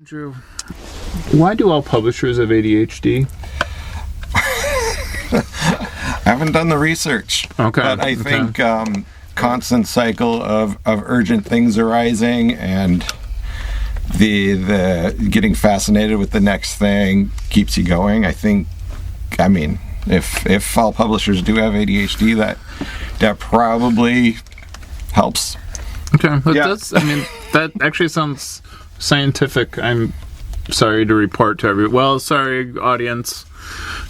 Andrew, why do all publishers have ADHD? I haven't done the research. Okay. But I think constant cycle of urgent things arising and the getting fascinated with the next thing keeps you going. I mean, if all publishers do have ADHD, that probably helps. Okay. That actually sounds scientific. I'm sorry to report to everyone. Well, sorry, audience.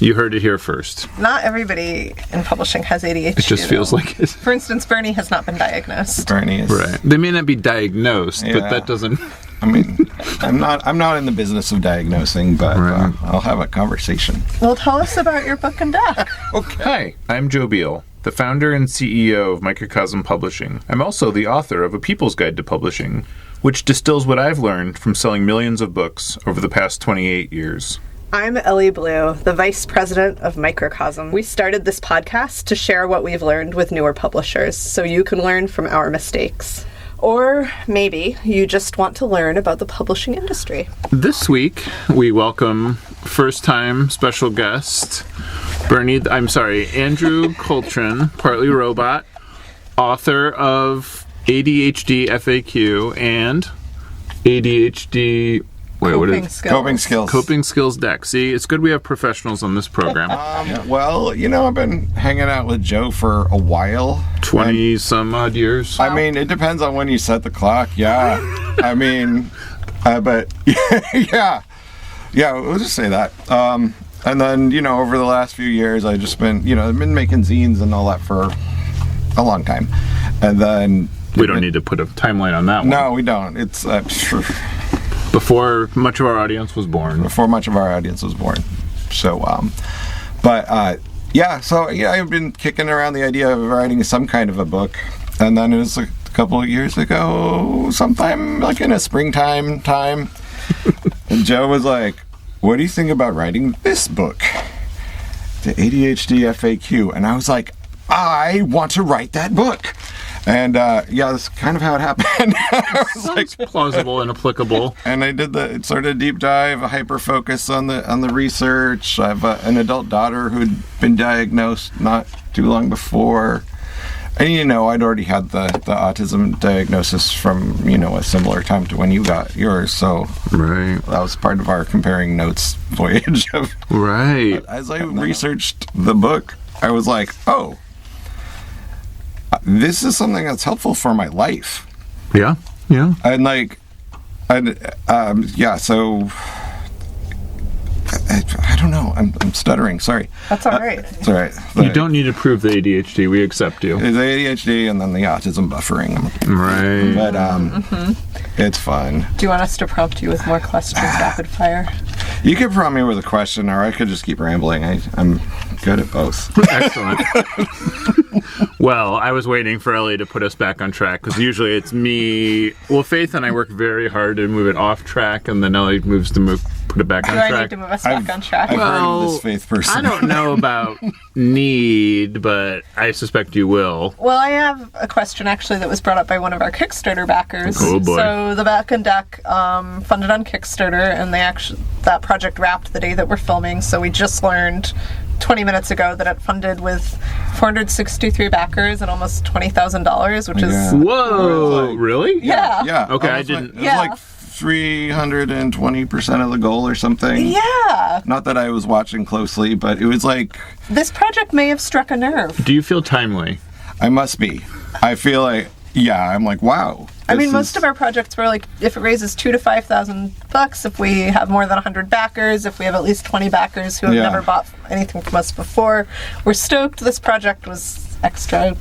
You heard it here first. Not everybody in publishing has ADHD. It just feels like it. For instance, Bernie has not been diagnosed. Bernie is right. They may not be diagnosed, but that doesn't. I mean, I'm not in the business of diagnosing, but right. I'll have a conversation. Well, tell us about your book and deck. Okay. Hi, I'm Joe Beal, the founder and CEO of Microcosm Publishing. I'm also the author of A People's Guide to Publishing, which distills what I've learned from selling millions of books over the past 28 years. I'm Elly Blue, the Vice President of Microcosm. We started this podcast to share what we've learned with newer publishers, so you can learn from our mistakes. Or maybe you just want to learn about the publishing industry. This week, we welcome first-time special guest, Andrew Coltrin, PartlyRobot, author of ADHD FAQ and ADHD... Coping Skills Deck. See, it's good we have professionals on this program. Well, I've been hanging out with Joe for a while. 20 some odd years. I mean, it depends on when you set the clock. Yeah. I mean, but yeah, we'll just say that. And then, over the last few years, I've just been, I've been making zines and all that for a long time. And then... We don't need to put a timeline on that one. No, we don't. It's... Before much of our audience was born. So, I've been kicking around the idea of writing some kind of a book. And then it was a couple of years ago, sometime like in a springtime time, and Joe was like, what do you think about writing this book? The ADHD FAQ. And I was like, I want to write that book. And that's kind of how it happened. Sounds plausible and applicable. And I did the sort of deep dive, a hyper focus on the research. I have an adult daughter who'd been diagnosed not too long before, and I'd already had the autism diagnosis from a similar time to when you got yours. So right, that was part of our comparing notes voyage. Right. As I researched the book, I was like, oh. This is something that's helpful for my life. Yeah. So I don't know. I'm stuttering. Sorry. That's all right. It's all right. You don't need to prove the ADHD. We accept you. It's ADHD and then the autism buffering. Right. But it's fun. Do you want us to prompt you with more questions rapid fire? You could prompt me with a question, or I could just keep rambling. I'm good at both. Excellent. Well, I was waiting for Elly to put us back on track, because usually it's me. Well, Faith and I work very hard to move it off track, and then Elly moves to put it back on track. Do I need to move us back on track? I've heard of this Faith person. I don't know about need, but I suspect you will. Well, I have a question actually that was brought up by one of our Kickstarter backers. Oh boy. So the Back and Deck funded on Kickstarter, and that project wrapped the day that we're filming, so we just learned 20 minutes ago that it funded with 463 backers and almost $20,000, which is... Whoa! Really? Yeah. Yeah. Okay, I didn't... It was like 320% of the goal or something. Yeah. Not that I was watching closely, but it was like... This project may have struck a nerve. Do you feel timely? I must be. I feel like... Yeah, I'm like, wow. I mean, most of our projects were like, if it raises $2,000 to $5,000, if we have more than 100 backers, if we have at least 20 backers who have never bought anything from us before, we're stoked. This project was extra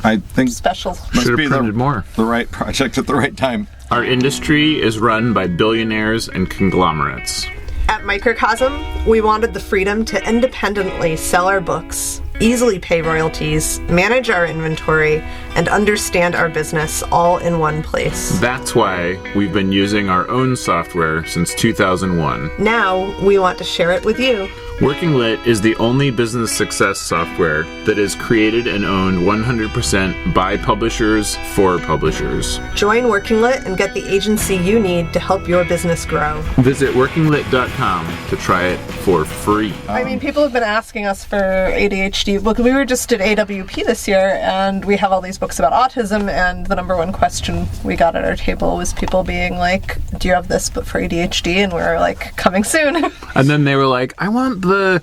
special. Should have printed more. The right project at the right time. Our industry is run by billionaires and conglomerates. At Microcosm, we wanted the freedom to independently sell our books easily pay royalties, manage our inventory, and understand our business all in one place. That's why we've been using our own software since 2001. Now, we want to share it with you. Working Lit is the only business success software that is created and owned 100% by publishers for publishers. Join Working Lit and get the agency you need to help your business grow. Visit workinglit.com to try it for free. I mean, people have been asking us for ADHD. Look, we were just at AWP this year, and we have all these books about autism, and the number one question we got at our table was people being like, do you have this but for ADHD? And we were like, coming soon. And then they were like, I want the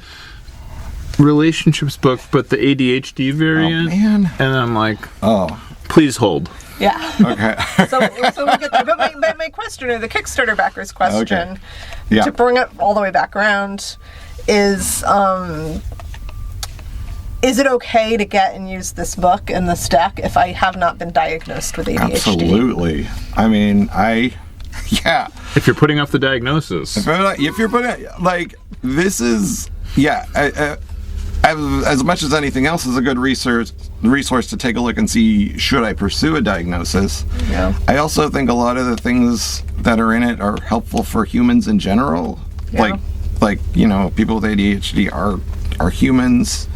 relationships book, but the ADHD variant. Oh, man. And I'm like, Oh. please hold. Yeah. Okay. So we get there. But my question, or the Kickstarter backers question, Okay. Yeah. to bring it all the way back around, is it okay to get and use this book and this deck if I have not been diagnosed with ADHD? Absolutely. I mean, yeah. If you're putting off the diagnosis. If you're putting, like, this is, yeah, as much as anything else is a good resource to take a look and see, should I pursue a diagnosis? Yeah. I also think a lot of the things that are in it are helpful for humans in general. Yeah. Like, you know, people with ADHD are humans.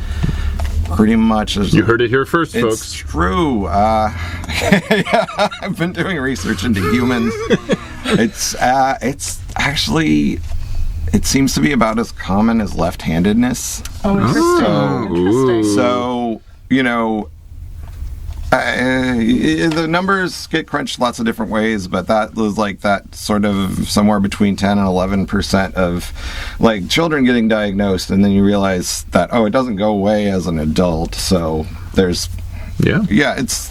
Pretty much. You heard it here first, It's folks. true. Yeah, I've been doing research into humans. It's actually, it seems to be about as common as left-handedness. Oh, interesting. Interesting. So, you know, the numbers get crunched lots of different ways, but that was like that sort of somewhere between 10 and 11% of like children getting diagnosed, and then you realize that, oh, it doesn't go away as an adult. So there's, yeah, it's,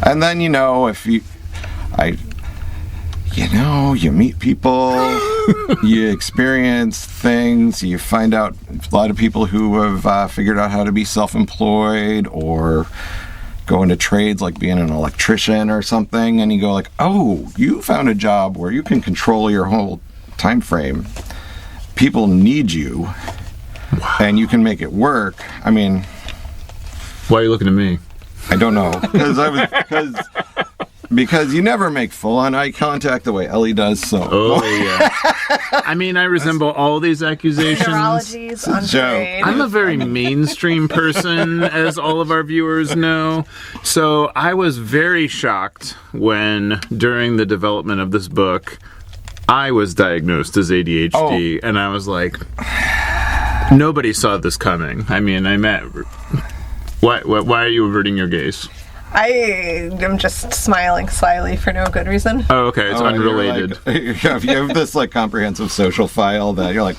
and then, you know, you meet people, you experience things, you find out a lot of people who have figured out how to be self-employed or go into trades like being an electrician or something, and you go like, oh, you found a job where you can control your whole time frame. People need you, and you can make it work. I mean, Why are you looking at me? I don't know, because you never make full-on eye contact the way Elly does. So, Oh, yeah. I mean, I resemble all these accusations. Neurology's joke. untrained. I'm a very mainstream person, as all of our viewers know. So I was very shocked when, during the development of this book, I was diagnosed as ADHD, and I was like, nobody saw this coming. I mean, why are you averting your gaze? I am just smiling slyly for no good reason. Oh, okay, it's unrelated. Like, you have this like comprehensive social file that you're like,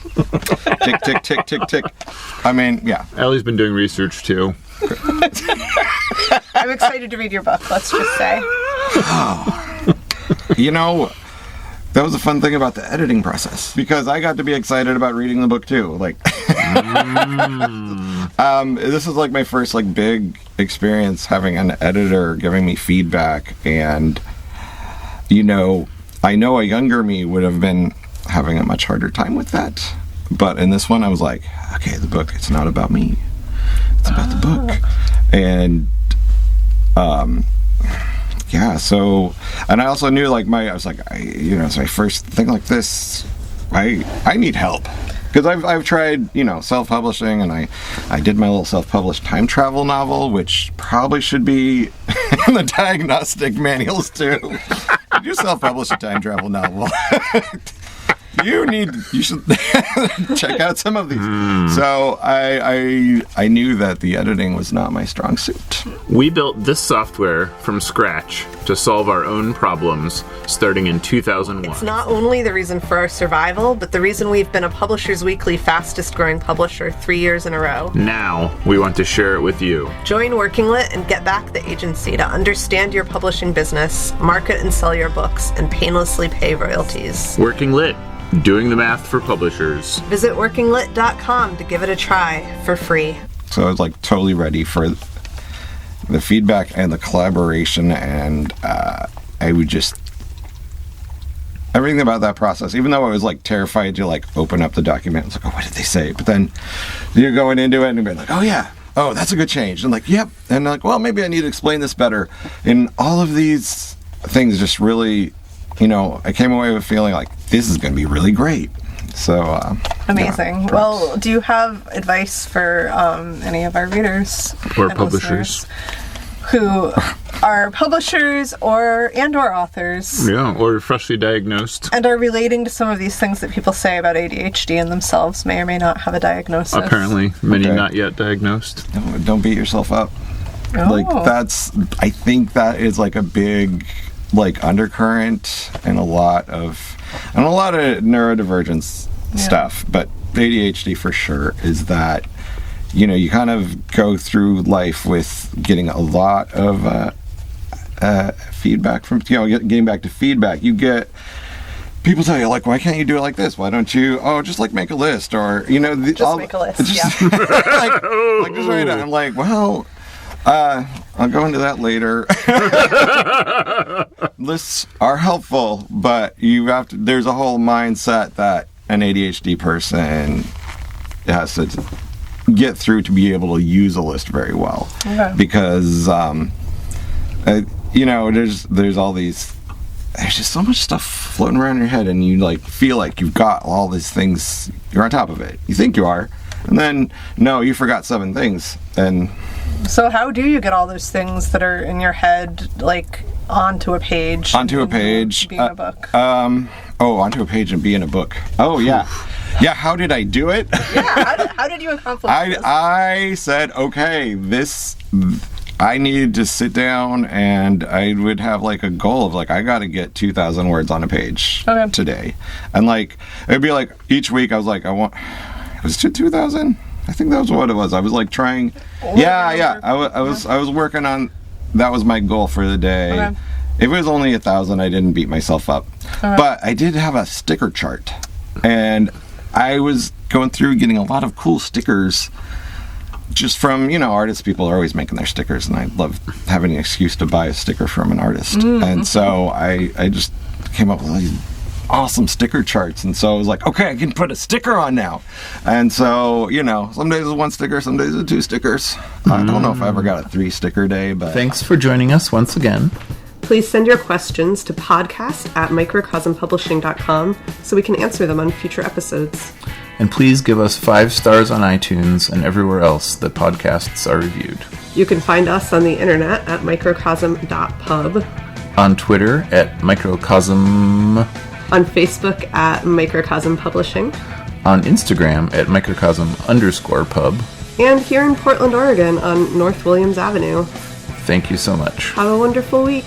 tick, tick, tick, tick, tick. I mean, yeah. Ellie's been doing research, too. I'm excited to read your book, let's just say. You know, that was a fun thing about the editing process, because I got to be excited about reading the book too. Like, this is like my first like big experience having an editor giving me feedback, and you know, I know a younger me would have been having a much harder time with that, but in this one I was like, okay, the book, it's not about me, it's about the book. And yeah, so, and I also knew like so my first thing like this, I need help, because I've tried, you know, self-publishing, and I did my little self-published time travel novel, which probably should be in the diagnostic manuals too. Did you self-publish a time travel novel? You should check out some of these. So I knew that the editing was not my strong suit. We built this software from scratch to solve our own problems starting in 2001. It's not only the reason for our survival, but the reason we've been a Publishers Weekly fastest growing publisher 3 years in a row. Now we want to share it with you. Join Working Lit and get back the agency to understand your publishing business, market and sell your books, and painlessly pay royalties. Working Lit, doing the math for publishers. Visit workinglit.com to give it a try for free. So I was like totally ready for the feedback and the collaboration, and I would just, everything about that process, even though I was like terrified to like open up the document, I was like, oh, what did they say? But then you're going into it and you're like, oh yeah, oh, that's a good change. And like, yep. And like, well, maybe I need to explain this better. And all of these things just really, I came away with feeling like this is going to be really great. So amazing. Yeah, well, do you have advice for any of our readers or publishers who are publishers or authors? Yeah, or freshly diagnosed. And are relating to some of these things that people say about ADHD and themselves may or may not have a diagnosis. Apparently, many not yet diagnosed. Don't beat yourself up. Oh. Like I think that is like a big like undercurrent in a lot of neurodivergence stuff, but ADHD for sure is that you kind of go through life with getting a lot of feedback from getting back to feedback. You get people tell you like, why can't you do it like this? Why don't you just like make a list, or make a list. Just, like just write it. I'm like, well, I'll go into that later. Lists are helpful, but there's a whole mindset that an ADHD person has to get through to be able to use a list very well. Okay. Because, there's all these, there's just so much stuff floating around in your head, and you like feel like you've got all these things, you're on top of it. You think you are, and then, no, you forgot 7 things, and... So how do you get all those things that are in your head, like, onto a page? Onto a page. Be in a book. Onto a page and be in a book. Oh, yeah. Yeah, how did I do it? Yeah, how did you accomplish this? I said, okay, I needed to sit down, and I would have, like, a goal of, like, I got to get 2,000 words on a page today. And, like, it'd be, like, each week I was like, was it 2,000? I think that was what it was. I was like trying. Yeah. I was working on. That was my goal for the day. Okay. If it was only 1,000, I didn't beat myself up. Okay. But I did have a sticker chart, and I was going through getting a lot of cool stickers. Just from artists. People are always making their stickers, and I love having an excuse to buy a sticker from an artist. Mm-hmm. And so I just came up with these awesome sticker charts, and so I was like, okay, I can put a sticker on now. And so some days it's 1 sticker, some days it's 2 stickers. I don't know if I ever got a 3 sticker day, but thanks for joining us once again. Please send your questions to podcast@microcosmpublishing.com so we can answer them on future episodes. And please give us 5 stars on iTunes and everywhere else that podcasts are reviewed. You can find us on the internet at microcosm.pub, on Twitter at Microcosm, on Facebook at Microcosm Publishing, on Instagram at Microcosm_pub, and here in Portland, Oregon on North Williams Avenue. Thank you so much. Have a wonderful week.